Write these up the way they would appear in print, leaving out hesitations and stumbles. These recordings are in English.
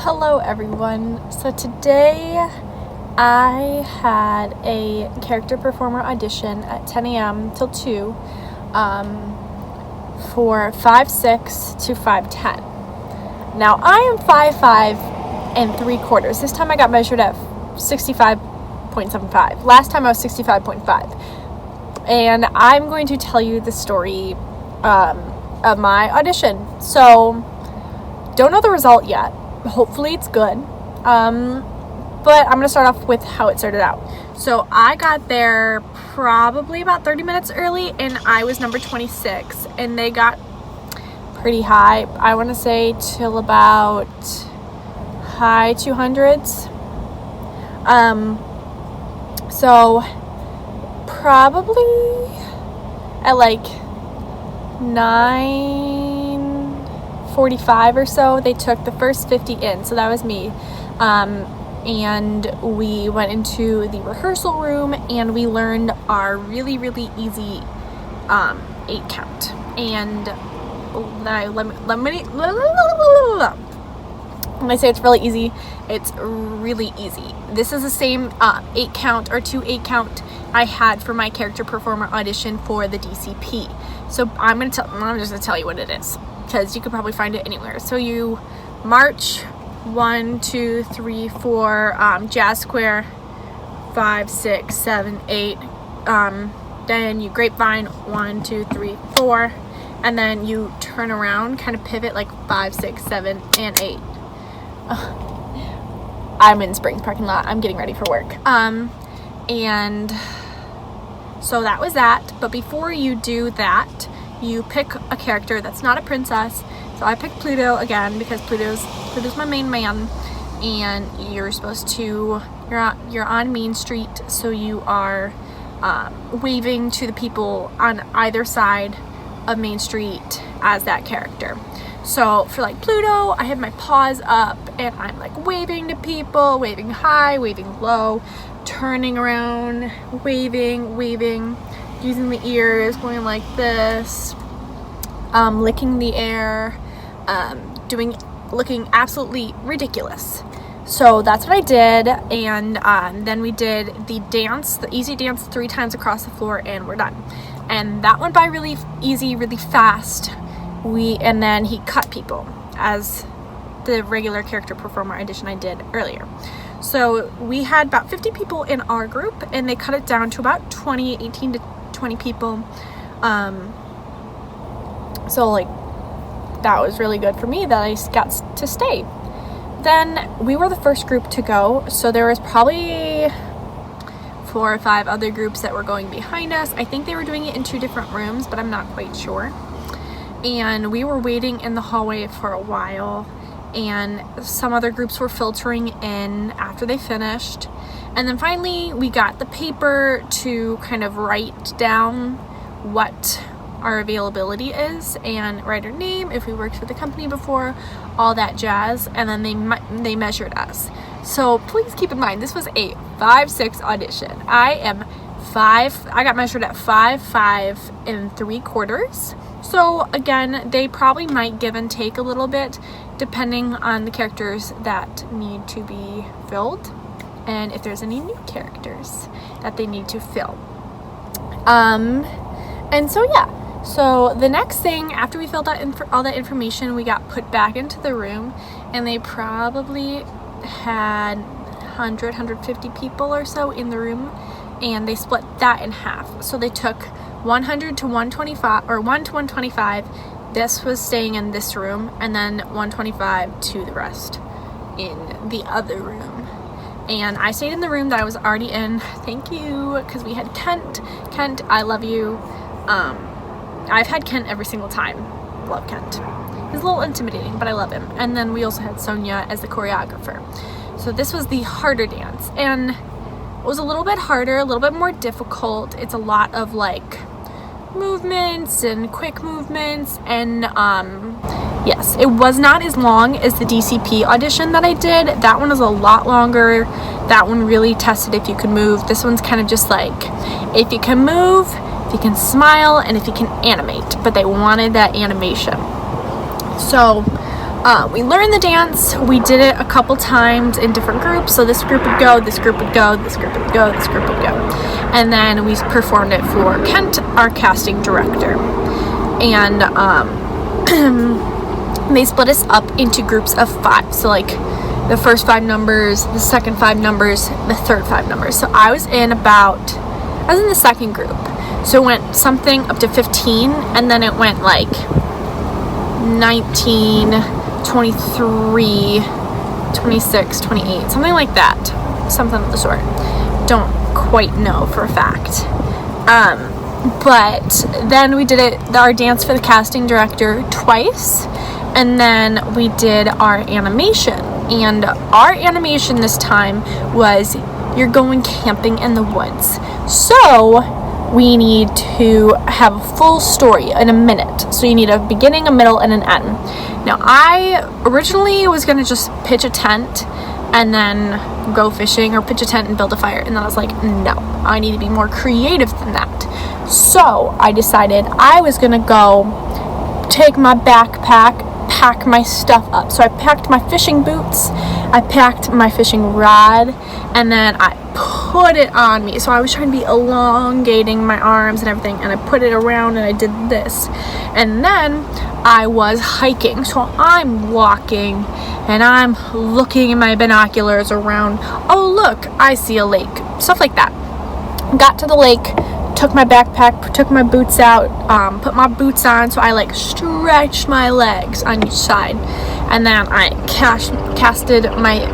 Hello everyone. So today I had a character performer audition at 10 a.m. till 2 for 5'6" to 5'10". Now I am 5'5" and 3/4. This time I got measured at 65.75. Last time I was 65.5. And I'm going to tell you the story of my audition. So don't know the result yet. Hopefully it's good. But I'm going to start off with how it started out. So I got there probably about 30 minutes early, and I was number 26, and they got pretty high. I want to say till about high 200s. So probably at like 9:45 or so, they took the first 50 in. So that was me. And we went into the rehearsal room and we learned our really, really easy 8 count. And when I say it's really easy, it's really easy. This is the same 8 count or 2 8 count I had for my character performer audition for the DCP. So I'm just going to tell you what it is, because you could probably find it anywhere. So you march 1, 2, 3, 4, jazz square, 5, 6, 7, 8. Then you grapevine 1, 2, 3, 4, and then you turn around, kind of pivot like 5, 6, 7, and 8. I'm in Springs parking lot. I'm getting ready for work. And so that was that. But before you do that, you pick a character that's not a princess. So I picked Pluto again because Pluto's my main man, and you're supposed to you're on Main Street, so you are waving to the people on either side of Main Street as that character. So for like Pluto, I have my paws up and I'm like waving to people, waving high, waving low, turning around, waving, using the ears, going like this, licking the air, looking absolutely ridiculous. So that's what I did, and then we did the easy dance 3 times across the floor, and we're done. And that went by really easy, really fast. And then he cut people as the regular character performer audition I did earlier. So we had about 50 people in our group, and they cut it down to about 18 to 20 people. So like, that was really good for me that I got to stay. Then we were the first group to go, so there was probably 4 or 5 other groups that were going behind us. I think they were doing it in 2 different rooms, but I'm not quite sure. And we were waiting in the hallway for a while, and some other groups were filtering in after they finished. And then finally we got the paper to kind of write down what our availability is and write our name, if we worked for the company before, all that jazz. And then they measured us. So please keep in mind, this was a 5'6" audition. I got measured at 5'5" and 3/4. So again, they probably might give and take a little bit depending on the characters that need to be filled and if there's any new characters that they need to fill. And so yeah, so the next thing, after we filled out all that information, we got put back into the room, and they probably had 150 people or so in the room, and they split that in half. So they took 100 to 125, or 1 to 125. This was staying in this room, and then 125 to the rest in the other room. And I stayed in the room that I was already in. Thank you, because we had Kent. Kent, I love you. I've had Kent every single time. Love Kent. He's a little intimidating, but I love him. And then we also had Sonia as the choreographer. So this was the harder dance, and it was a little bit harder, a little bit more difficult. It's a lot of like movements and quick movements, and yes, it was not as long as the DCP audition that I did. That one was a lot longer. That one really tested if you could move. This one's kind of just like, if you can move, if you can smile, and if you can animate. But they wanted that animation. So we learned the dance. We did it a couple times in different groups. So this group would go, this group would go, this group would go, this group would go. And then we performed it for Kent, our casting director. And they split us up into groups of 5. So like the first 5 numbers, the second 5 numbers, the third 5 numbers. So I was in the second group. So it went something up to 15, and then it went like 19, 23, 26, 28, something like that. Something of the sort. Don't quite know for a fact. But then we did our dance for the casting director twice, and then we did our animation. And our animation this time was, you're going camping in the woods. So we need to have a full story in a minute. So you need a beginning, a middle, and an end. Now, I originally was going to just pitch a tent and then go fishing, or pitch a tent and build a fire. And then I was like, no, I need to be more creative than that. So I decided I was going to go take my backpack, pack my stuff up. So I packed my fishing boots, I packed my fishing rod, and then I put it on me. So I was trying to be elongating my arms and everything, and I put it around and I did this. And then I was hiking. So I'm walking and I'm looking in my binoculars around. Oh, look, I see a lake. Stuff like that. Got to the lake, took my backpack, took my boots out, put my boots on, so I like stretched my legs on each side, and then I casted my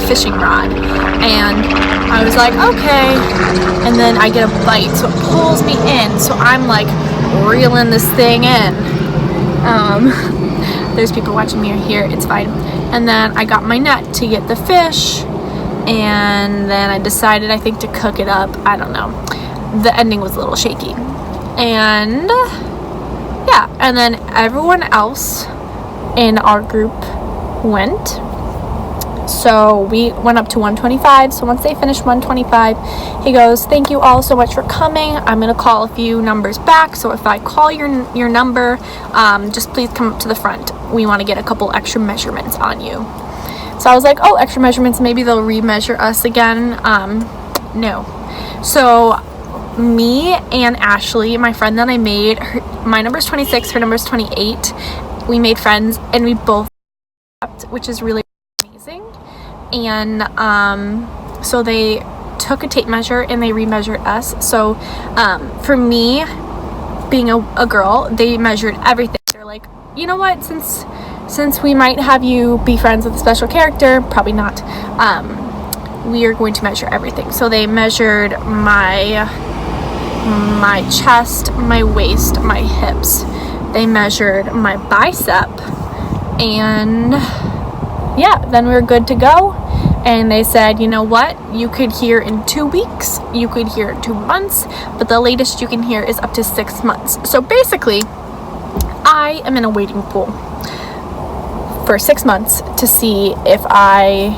fishing rod, and I was like, okay, and then I get a bite, so it pulls me in, so I'm like reeling this thing in. There's people watching me here, it's fine. And then I got my net to get the fish, and then I decided, I think, to cook it up. I don't know. The ending was a little shaky. And yeah, and then everyone else in our group went. So we went up to 125. So once they finished 125, he goes, thank you all so much for coming. I'm going to call a few numbers back. So if I call your number, just please come up to the front. We want to get a couple extra measurements on you. So I was like, oh, extra measurements, maybe they'll remeasure us again. No. So me and Ashley, my friend that I made, my number's 26, her number's 28. We made friends, and we both slept, which is really amazing. And so they took a tape measure and they remeasured us. So for me, being a girl, they measured everything. They're like, you know what, since we might have you be friends with a special character, probably not, we are going to measure everything. So they measured my chest, my waist, my hips. They measured my bicep, and yeah, then we were good to go. And they said, you know what, you could hear in 2 weeks, you could hear in 2 months, but the latest you can hear is up to 6 months. So basically, I am in a waiting pool for 6 months to see if I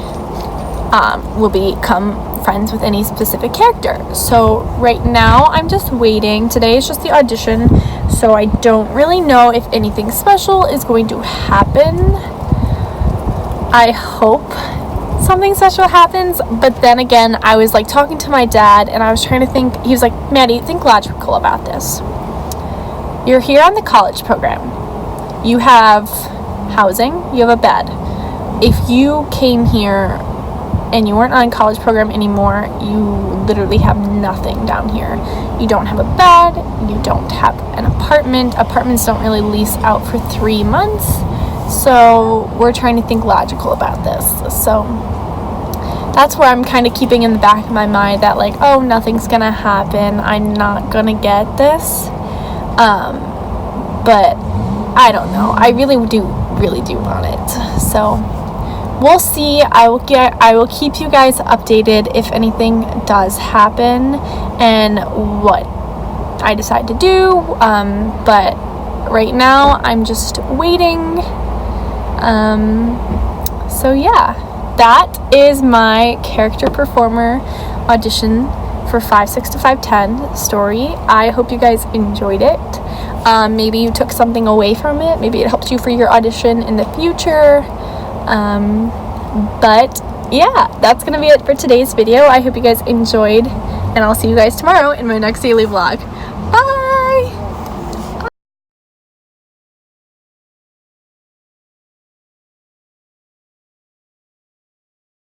will become friends with any specific character. So right now I'm just waiting. Today is just the audition, so I don't really know if anything special is going to happen. I hope something special happens, but then again, I was like talking to my dad, and I was trying to think. He was like, Maddie, think logical about this. You're here on the college program. You have housing, you have a bed. If you came here and you weren't on a college program anymore, you literally have nothing down here. You don't have a bed, you don't have an apartment. Apartments don't really lease out for 3 months. So we're trying to think logical about this. So that's where I'm kind of keeping in the back of my mind that like, oh, nothing's gonna happen. I'm not gonna get this. But I don't know. I really do want it. So we'll see. I will keep you guys updated if anything does happen and what I decide to do. But right now I'm just waiting. So yeah, that is my character performer audition for 5'6" to 5'10" story. I hope you guys enjoyed it. Maybe you took something away from it. Maybe it helped you for your audition in the future. But yeah, that's gonna be it for today's video. I hope you guys enjoyed, and I'll see you guys tomorrow in my next daily vlog.